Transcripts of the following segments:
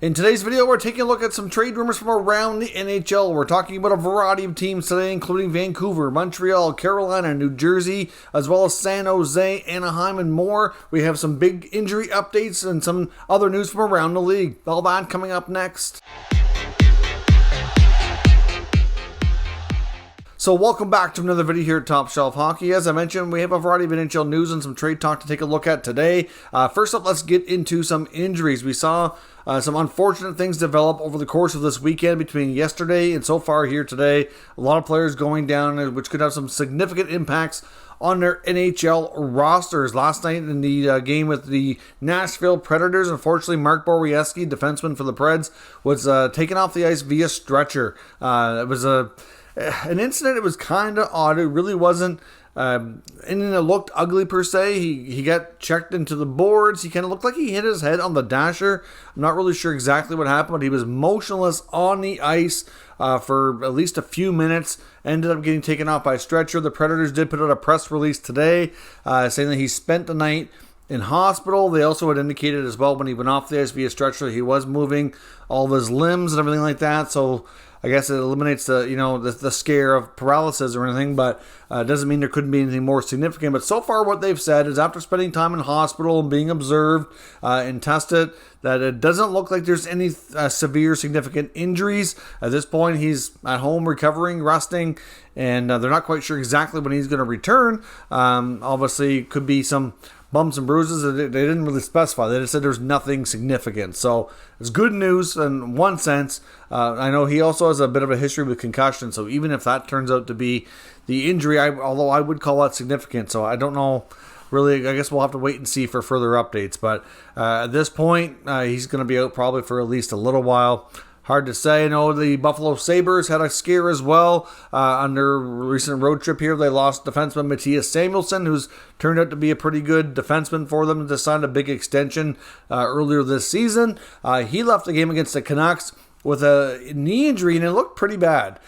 In today's video, we're taking a look at some trade rumors from around the NHL. We're talking about a variety of teams today, including Vancouver, Montreal, Carolina, New Jersey, as well as San Jose, Anaheim, and more. We have some big injury updates and some other news from around the league. All that coming up next. So welcome back to another video here at Top Shelf Hockey. As I mentioned, we have a variety of NHL news and some trade talk to take a look at today. First up, let's get into some injuries. We saw some unfortunate things develop over the course of this weekend between yesterday and so far here today. A lot of players going down, which could have some significant impacts on their NHL rosters. Last night in the game with the Nashville Predators, unfortunately, Mark Borowiecki, defenseman for the Preds, was taken off the ice via stretcher. It was an incident. It was kind of odd. It really wasn't anything that looked ugly per se. He got checked into the boards. He kind of looked like he hit his head on the dasher. I'm not really sure exactly what happened, but he was motionless on the ice for at least a few minutes. Ended up getting taken off by a stretcher. The Predators did put out a press release today saying that he spent the night in hospital. They also had indicated as well when he went off the ice via stretcher, he was moving all of his limbs and everything like that. So I guess it eliminates the scare of paralysis or anything, but it doesn't mean there couldn't be anything more significant. But so far what they've said is after spending time in hospital and being observed and tested, that it doesn't look like there's any severe significant injuries. At this point, he's at home recovering, resting, and they're not quite sure exactly when he's going to return. Obviously, could be some bumps and bruises. They didn't really specify. They just said there's nothing significant. So it's good news in one sense. I know he also has a bit of a history with concussion, so even if that turns out to be the injury, although I would call that significant, so I don't know. Really, I guess we'll have to wait and see for further updates. But at this point, he's going to be out probably for at least a little while. Hard to say. I know the Buffalo Sabres had a scare as well on their recent road trip here. They lost defenseman Mattias Samuelsson, who's turned out to be a pretty good defenseman for them. They signed a big extension earlier this season. He left the game against the Canucks with a knee injury, and it looked pretty bad.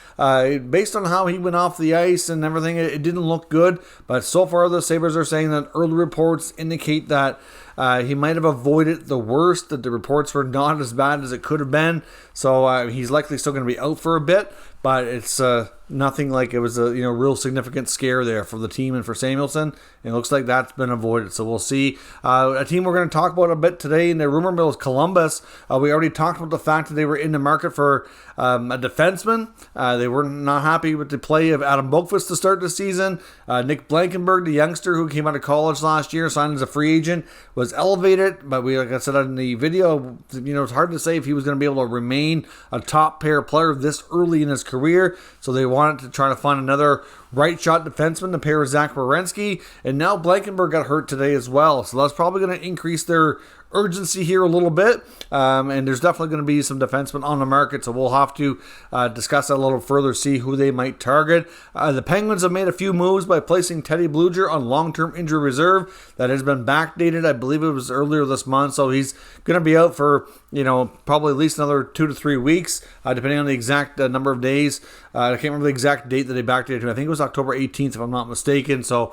Based on how he went off the ice and everything, it didn't look good. But so far, the Sabres are saying that early reports indicate that he might have avoided the worst, that the reports were not as bad as it could have been. So he's likely still going to be out for a bit, but it's nothing like it was a real significant scare there for the team and for Samuelsson. It looks like that's been avoided. So we'll see. A team we're going to talk about a bit today in the rumor mill is Columbus. We already talked about the fact that they were in the market for a defenseman. They were not happy with the play of Adam Boqvist to start the season. Nick Blankenburg, the youngster who came out of college last year, signed as a free agent, was elevated. But like I said in the video, it's hard to say if he was going to be able to remain a top pair player this early in his career. So they wanted to try to find another right shot defenseman to pair with Zach Werenski. And now Blankenburg got hurt today as well. So that's probably going to increase their urgency here a little bit, and there's definitely going to be some defensemen on the market, so we'll have to discuss that a little further, see who they might target. The Penguins have made a few moves by placing Teddy Bluger on long-term injury reserve. That has been backdated. I believe it was earlier this month, so he's going to be out for probably at least another 2 to 3 weeks, depending on the exact number of days. I can't remember the exact date that they backdated to. I think it was October 18th, if I'm not mistaken. So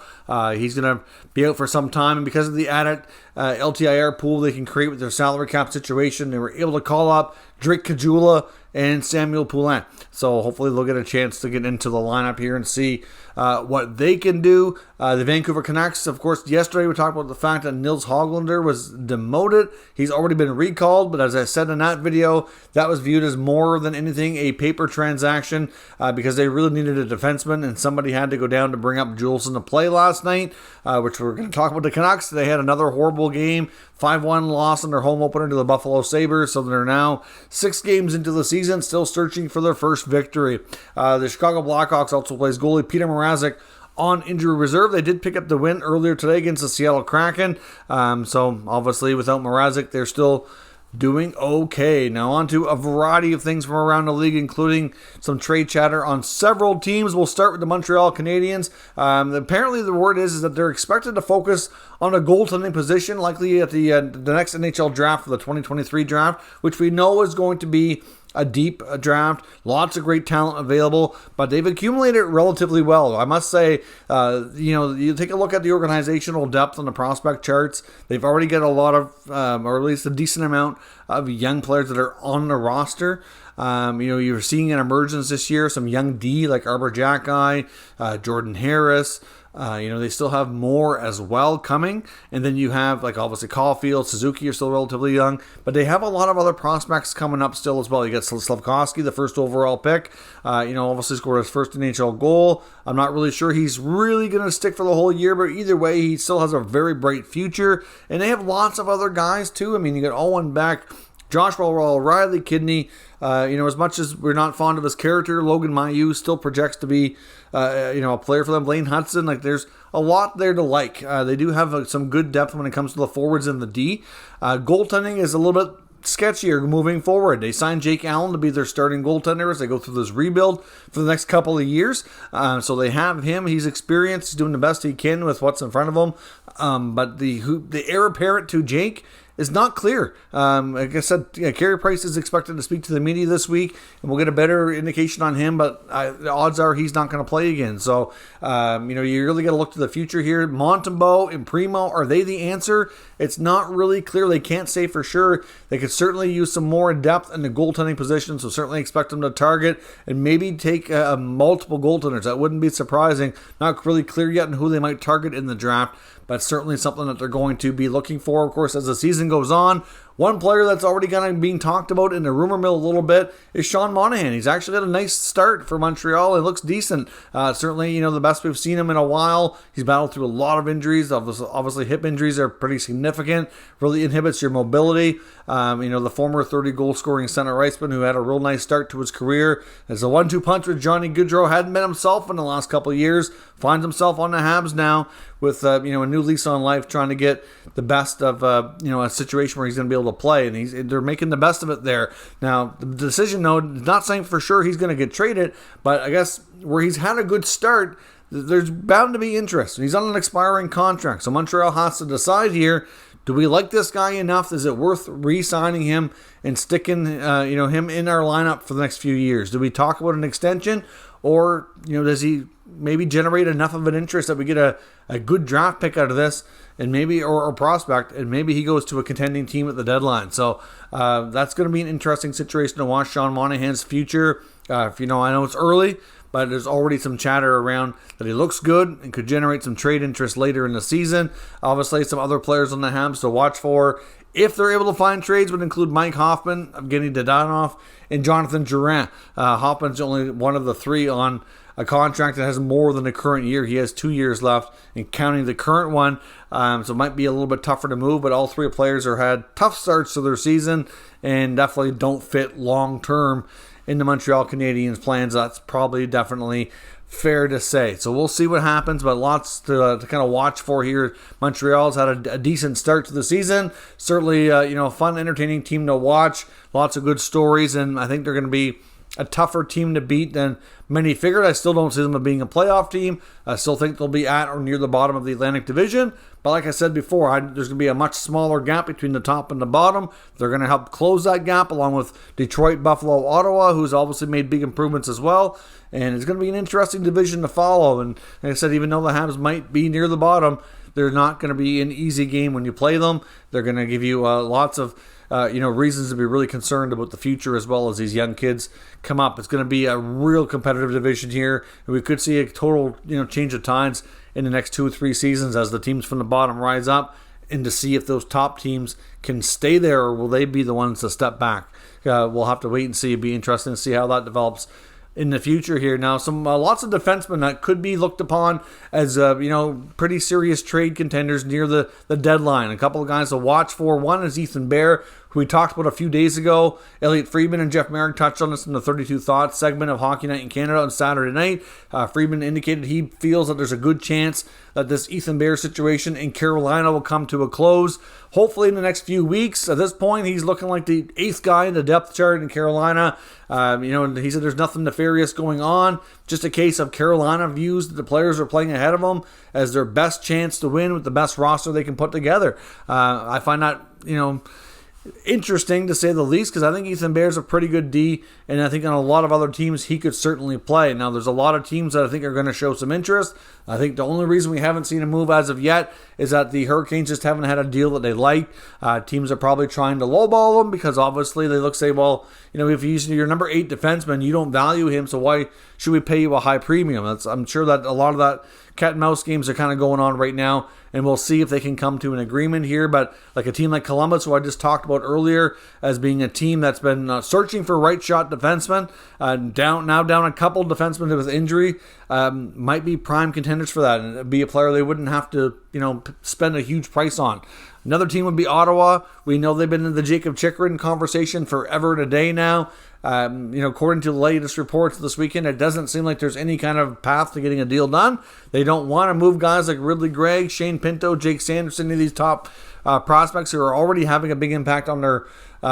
he's going to be out for some time, and because of the added LTIR pool they can create with their salary cap situation, they were able to call up Drake Caggiula and Samuel Poulin. So hopefully they'll get a chance to get into the lineup here and see what they can do. The Vancouver Canucks, of course, yesterday we talked about the fact that Nils Höglander was demoted. He's already been recalled, but as I said in that video, that was viewed as more than anything a paper transaction because they really needed a defenseman, and somebody had to go down to bring up Juleson to play last night, which we're going to talk about the Canucks. They had another horrible game, 5-1 loss in their home opener to the Buffalo Sabres, so they're now 6 games into the season, still searching for their first victory. The Chicago Blackhawks also plays goalie Peter Mrazek on injury reserve. They did pick up the win earlier today against the Seattle Kraken. So obviously without Mrazek, they're still doing okay. Now on to a variety of things from around the league, including some trade chatter on several teams. We'll start with the Montreal Canadiens. Apparently the word is that they're expected to focus on a goaltending position, likely at the next NHL draft for the 2023 draft, which we know is going to be a deep draft, lots of great talent available, but they've accumulated relatively well. I must say, you take a look at the organizational depth on the prospect charts. They've already got a lot of, or at least a decent amount of young players that are on the roster. You're seeing an emergence this year, some young D like Arbor Jackeye, Jordan Harris. They still have more as well coming. And then you have, like, obviously Caulfield, Suzuki are still relatively young, but they have a lot of other prospects coming up still as well. You got Slavkovsky, the first overall pick, obviously scored his first NHL goal. I'm not really sure he's really going to stick for the whole year, but either way, he still has a very bright future. And they have lots of other guys too. I mean, you got Owen Beck, Joshua O'Reilly, Kidney. As much as we're not fond of his character, Logan Mailloux still projects to be, a player for them. Blaine Hudson, there's a lot there to like. They do have some good depth when it comes to the forwards and the D. Goaltending is a little bit sketchier moving forward. They signed Jake Allen to be their starting goaltender as they go through this rebuild for the next couple of years. So they have him. He's experienced. He's doing the best he can with what's in front of him. But the heir apparent to Jake is not clear. Like I said, Carey Price is expected to speak to the media this week, and we'll get a better indication on him, but the odds are he's not going to play again. So, you really got to look to the future here. Montembeault and Primo, are they the answer? It's not really clear. They can't say for sure. They could certainly use some more depth in the goaltending position, so certainly expect them to target and maybe take multiple goaltenders. That wouldn't be surprising. Not really clear yet on who they might target in the draft, but certainly something that they're going to be looking for, of course, as the season goes on. One player that's already kind of being talked about in the rumor mill a little bit is Sean Monahan. He's actually had a nice start for Montreal. It looks decent. Certainly, the best we've seen him in a while. He's battled through a lot of injuries. Obviously, hip injuries are pretty significant. Really inhibits your mobility. The former 30-goal scoring center iceman who had a real nice start to his career as a 1-2 punch with Johnny Gaudreau hadn't been himself in the last couple of years. Finds himself on the Habs now with a new lease on life, trying to get the best of a situation where he's going to be able to play, and they're making the best of it there. Now, the decision, though, not saying for sure he's going to get traded, but I guess where he's had a good start, there's bound to be interest. He's on an expiring contract, so Montreal has to decide here. Do we like this guy enough? Is it worth re-signing him and sticking him in our lineup for the next few years? Do we talk about an extension, or does he maybe generate enough of an interest that we get a good draft pick out of this, and maybe or prospect, and maybe he goes to a contending team at the deadline? So that's going to be an interesting situation to watch Sean Monahan's future. I know it's early, but there's already some chatter around that he looks good and could generate some trade interest later in the season. Obviously, some other players on the Habs to watch for, if they're able to find trades, would include Mike Hoffman, Evgeny Dadonov, and Jonathan Drouin. Hoffman's only one of the three on a contract that has more than the current year. He has 2 years left, and counting the current one, so it might be a little bit tougher to move, but all three players have had tough starts to their season and definitely don't fit long-term in the Montreal Canadiens' plans. That's probably definitely fair to say. So we'll see what happens, but lots to kind of watch for here. Montreal's had a decent start to the season. Certainly, a fun, entertaining team to watch. Lots of good stories, and I think they're going to be a tougher team to beat than many figured. I still don't see them as being a playoff team. I still think they'll be at or near the bottom of the Atlantic Division. But like I said before, there's going to be a much smaller gap between the top and the bottom. They're going to help close that gap along with Detroit, Buffalo, Ottawa, who's obviously made big improvements as well. And it's going to be an interesting division to follow. And like I said, even though the Habs might be near the bottom, they're not going to be an easy game when you play them. They're going to give you lots of reasons to be really concerned about the future as well as these young kids come up. It's going to be a real competitive division here, and we could see a total change of tides in the next 2 or 3 seasons as the teams from the bottom rise up, and to see if those top teams can stay there or will they be the ones to step back. We'll have to wait and see. It'd be interesting to see how that develops in the future here. Now, some lots of defensemen that could be looked upon as pretty serious trade contenders near the deadline. A couple of guys to watch for. One is Ethan Bear, who we talked about a few days ago. Elliot Friedman and Jeff Merrick touched on this in the 32 Thoughts segment of Hockey Night in Canada on Saturday night. Friedman indicated he feels that there's a good chance that this Ethan Bear situation in Carolina will come to a close, hopefully in the next few weeks. At this point, he's looking like the 8th guy in the depth chart in Carolina. He said there's nothing nefarious going on, just a case of Carolina views that the players are playing ahead of them as their best chance to win with the best roster they can put together. I find that, interesting to say the least, because I think Ethan Bear's a pretty good D, and I think on a lot of other teams he could certainly play. Now, there's a lot of teams that I think are going to show some interest. I think the only reason we haven't seen a move as of yet is that the Hurricanes just haven't had a deal that they like. Teams are probably trying to lowball them because obviously they say, well, if he's your number 8 defenseman, you don't value him, so why should we pay you a high premium? I'm sure that a lot of that cat and mouse games are kind of going on right now, and we'll see if they can come to an agreement here. But like a team like Columbus, who I just talked about earlier as being a team that's been searching for right shot defensemen, down a couple defensemen with injury, might be prime contenders for that, and it'd be a player they wouldn't have to spend a huge price on. Another team would be Ottawa. We know they've been in the Jacob Chychrun conversation forever and a day now. According to the latest reports this weekend, it doesn't seem like there's any kind of path to getting a deal done. They don't want to move guys like Ridley Gregg, Shane Pinto, Jake Sanderson, any of these top prospects who are already having a big impact on their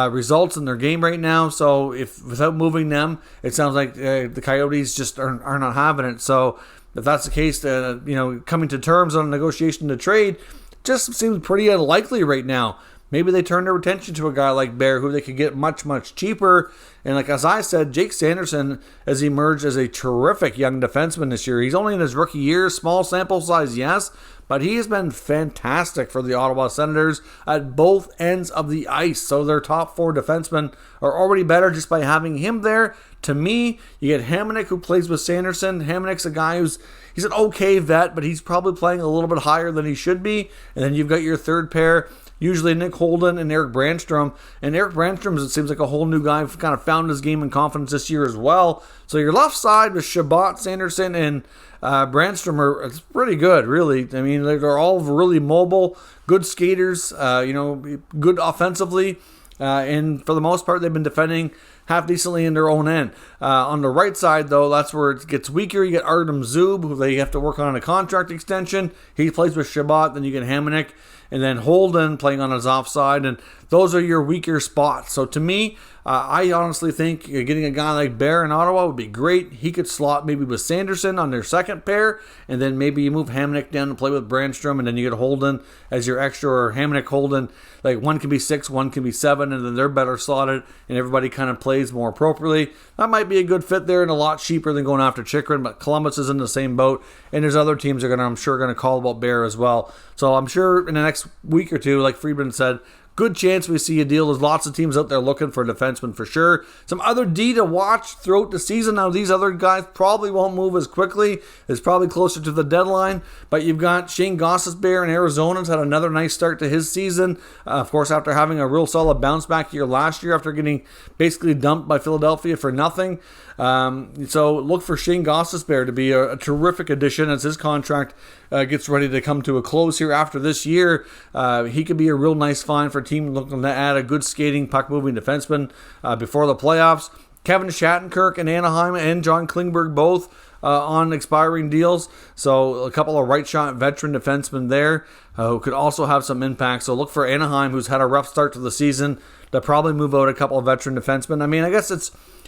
results in their game right now. So if without moving them, it sounds like the Coyotes just are not having it. So if that's the case, coming to terms on a negotiation to trade just seems pretty unlikely right now. Maybe they turn their attention to a guy like Bear, who they could get much, much cheaper. And like as I said, Jake Sanderson has emerged as a terrific young defenseman this year. He's only in his rookie year, small sample size, yes, but he has been fantastic for the Ottawa Senators at both ends of the ice. So their top 4 defensemen are already better just by having him there. To me, you get Hamonic, who plays with Sanderson. Hamonic's a guy he's an okay vet, but he's probably playing a little bit higher than he should be. And then you've got your third pair, usually Nick Holden and Eric Brandstrom. And Eric Brandstrom, it seems like a whole new guy, kind of found his game and confidence this year as well. So your left side with Chabot, Sanderson, and Brandstrom it's pretty good, really. I mean, they're all really mobile, good skaters, good offensively. And for the most part, they've been defending half decently in their own end. On the right side, though, that's where it gets weaker. You get Artem Zub, who they have to work on a contract extension. He plays with Chabot. Then you get Hamonic, and then Holden playing on his offside. And those are your weaker spots. So to me, I honestly think getting a guy like Bear in Ottawa would be great. He could slot maybe with Sanderson on their second pair, and then maybe you move Hamonic down to play with Brandstrom, and then you get Holden as your extra, or Hamonic, Holden. Like one can be 6, one can be 7, and then they're better slotted, and everybody kind of plays more appropriately. That might be a good fit there and a lot cheaper than going after Chychrun, but Columbus is in the same boat, and there's other teams that are I'm sure going to call about Bear as well. So I'm sure in the next week or two, like Friedman said, good chance we see a deal. There's lots of teams out there looking for a defenseman for sure. Some other D to watch throughout the season. Now, these other guys probably won't move as quickly. It's probably closer to the deadline. But you've got Shane Gostisbehere in Arizona. Has had another nice start to his season. Of course, after having a real solid bounce back year last year after getting basically dumped by Philadelphia for nothing. So look for Shane Gostisbehere to be a terrific addition as his contract gets ready to come to a close here after this year. He could be a real nice find for a team looking to add a good skating, puck-moving defenseman before the playoffs. Kevin Shattenkirk in Anaheim and John Klingberg both on expiring deals. So a couple of right-shot veteran defensemen there who could also have some impact. So look for Anaheim, who's had a rough start to the season, to probably move out a couple of veteran defensemen. I mean, I guess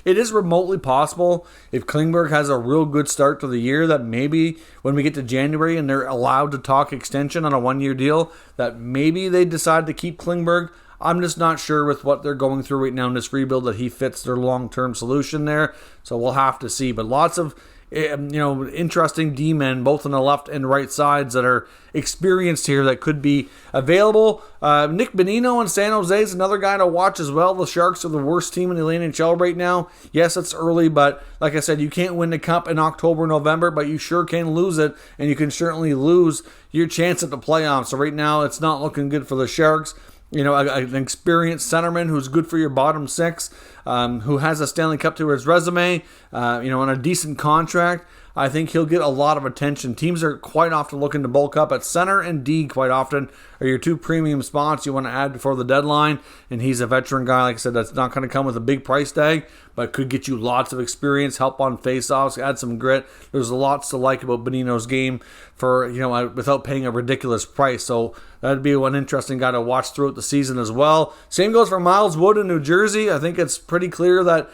it is remotely possible if Klingberg has a real good start to the year that maybe when we get to January and they're allowed to talk extension on a 1-year deal, that maybe they decide to keep Klingberg. I'm just not sure with what they're going through right now in this rebuild that he fits their long-term solution there. So we'll have to see. But lots of interesting D-men, both on the left and right sides, that are experienced here that could be available. Nick Bonino in San Jose is another guy to watch as well. The Sharks are the worst team in the NHL right now. Yes, it's early, but like I said, you can't win the cup in October, November, but you sure can lose it, and you can certainly lose your chance at the playoffs. So right now, it's not looking good for the Sharks. An experienced centerman who's good for your bottom 6, who has a Stanley Cup to his resume, on a decent contract. I think he'll get a lot of attention. Teams are quite often looking to bulk up at center, and D quite often are your 2 premium spots you want to add before the deadline. And he's a veteran guy, like I said, that's not going to come with a big price tag, but could get you lots of experience, help on faceoffs, add some grit. There's lots to like about Bonino's game for, without paying a ridiculous price. So that'd be one interesting guy to watch throughout the season as well. Same goes for Miles Wood in New Jersey. I think it's pretty clear that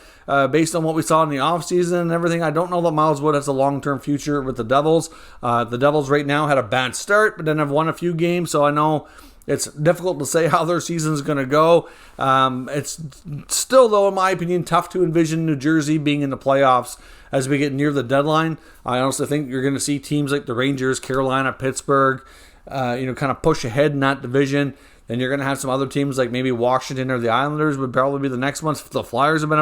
based on what we saw in the offseason and everything, I don't know that Miles Wood has a long-term future with the Devils. The Devils right now had a bad start, but then have won a few games, so I know It's difficult to say how their season's going to go. It's still, though, in my opinion, tough to envision New Jersey being in the playoffs as we get near the deadline. I honestly think you're going to see teams like the Rangers, Carolina, Pittsburgh, kind of push ahead in that division. Then you're going to have some other teams like maybe Washington or the Islanders would probably be the next ones. The Flyers have been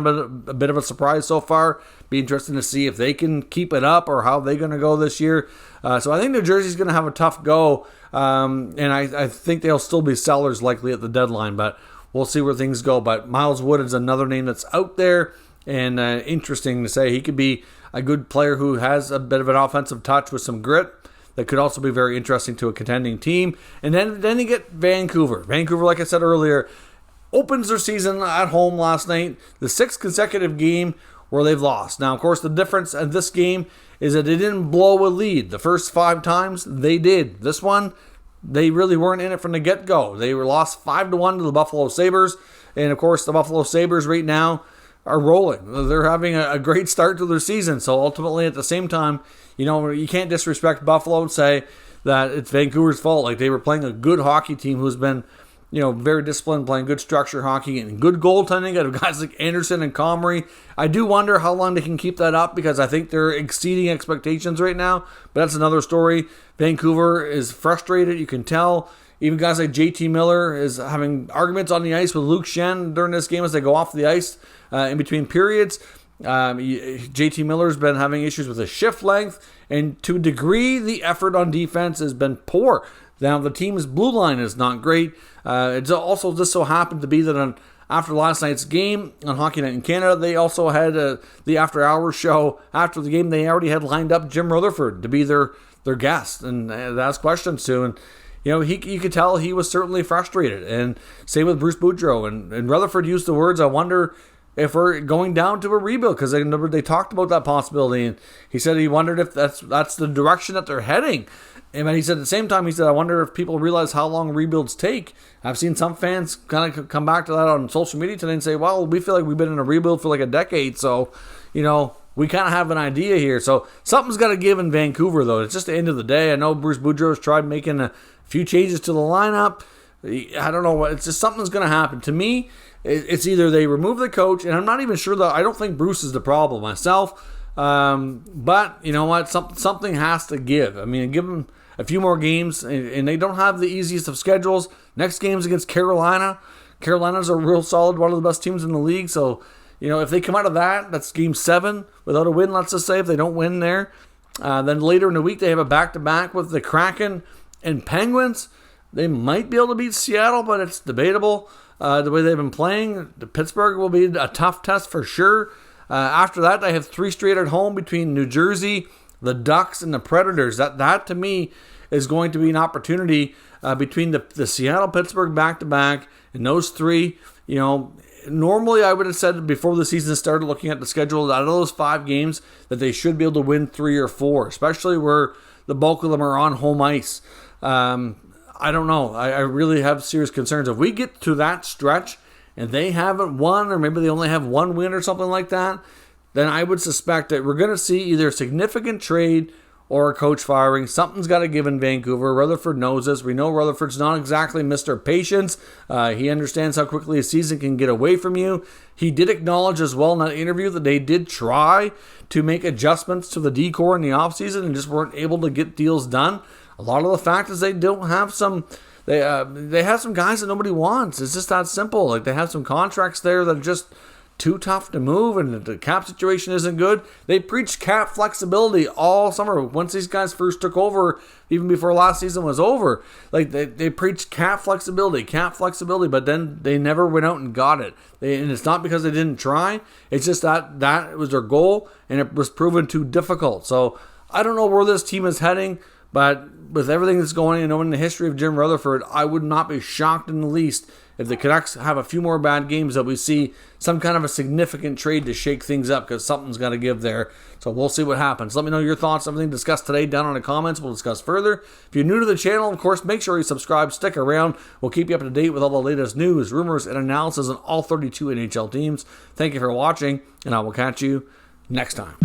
a bit of a surprise so far. Be interesting to see if they can keep it up or how they're going to go this year. So I think New Jersey's going to have a tough go. And I think they'll still be sellers likely at the deadline, but we'll see where things go. But Miles Wood is another name that's out there and interesting to say. He could be a good player who has a bit of an offensive touch with some grit. That could also be very interesting to a contending team. And then you get Vancouver. Vancouver, like I said earlier, opens their season at home last night. The 6th consecutive game where they've lost. Now, of course, the difference in this game is that they didn't blow a lead. The first 5 times, they did. This one, they really weren't in it from the get-go. They were lost 5-1 to the Buffalo Sabres. And, of course, the Buffalo Sabres right now are rolling. They're having a great start to their season. So, ultimately, at the same time, you can't disrespect Buffalo and say that it's Vancouver's fault. Like, they were playing a good hockey team who's been, very disciplined, playing good structure hockey and good goaltending out of guys like Anderson and Comrie. I do wonder how long they can keep that up because I think they're exceeding expectations right now. But that's another story. Vancouver is frustrated. You can tell. Even guys like JT Miller is having arguments on the ice with Luke Shen during this game as they go off the ice in between periods. JT Miller's been having issues with his shift length, and to a degree, the effort on defense has been poor. Now, the team's blue line is not great. It also just so happened to be that after last night's game on Hockey Night in Canada, they also had the after-hours show. After the game, they already had lined up Jim Rutherford to be their guest and ask questions to. And you could tell he was certainly frustrated. And same with Bruce Boudreau. And Rutherford used the words, I wonder if we're going down to a rebuild, because they talked about that possibility, and he said he wondered if that's the direction that they're heading. And he said at the same time, I wonder if people realize how long rebuilds take. I've seen some fans kind of come back to that on social media today and say, well, we feel like we've been in a rebuild for like a decade, so, we kind of have an idea here. So something's got to give in Vancouver, though. It's just the end of the day. I know Bruce Boudreau's tried making a few changes to the lineup. I don't know. It's just something's going to happen. To me, it's either they remove the coach, and I'm not even sure I don't think Bruce is the problem myself. But you know what? Something has to give. I mean, give them a few more games, and they don't have the easiest of schedules. Next game's against Carolina. Carolina's a real solid, one of the best teams in the league. So, if they come out of that's game 7 without a win, let's just say, if they don't win there. Then later in the week, they have a back-to-back with the Kraken and Penguins. They might be able to beat Seattle, but it's debatable. The way they've been playing, Pittsburgh will be a tough test for sure. After that, they have 3 straight at home between New Jersey, the Ducks, and the Predators. That to me is going to be an opportunity between the Seattle-Pittsburgh back-to-back and those 3. Normally I would have said before the season started, looking at the schedule, out of those 5 games, that they should be able to win 3 or 4, especially where the bulk of them are on home ice. I don't know. I really have serious concerns. If we get to that stretch and they haven't won, or maybe they only have 1 win or something like that, then I would suspect that we're going to see either a significant trade or a coach firing. Something's got to give in Vancouver. Rutherford knows this. We know Rutherford's not exactly Mr. Patience. He understands how quickly a season can get away from you. He did acknowledge as well in that interview that they did try to make adjustments to the decor in the offseason and just weren't able to get deals done. A lot of the fact is they don't have they have some guys that nobody wants. It's just that simple. Like, they have some contracts there that are just too tough to move, and the cap situation isn't good. They preached cap flexibility all summer. Once these guys first took over, even before last season was over, like they preached cap flexibility, but then they never went out and got it. And it's not because they didn't try. It's just that was their goal, and it was proven too difficult. So I don't know where this team is heading, but with everything that's going on, in the history of Jim Rutherford, I would not be shocked in the least if the Canucks have a few more bad games, that we see some kind of a significant trade to shake things up, because something's got to give there. So we'll see what happens. Let me know your thoughts, everything discussed today down in the comments. We'll discuss further. If you're new to the channel, of course, make sure you subscribe, stick around. We'll keep you up to date with all the latest news, rumors, and analysis on all 32 NHL teams. Thank you for watching, and I will catch you next time.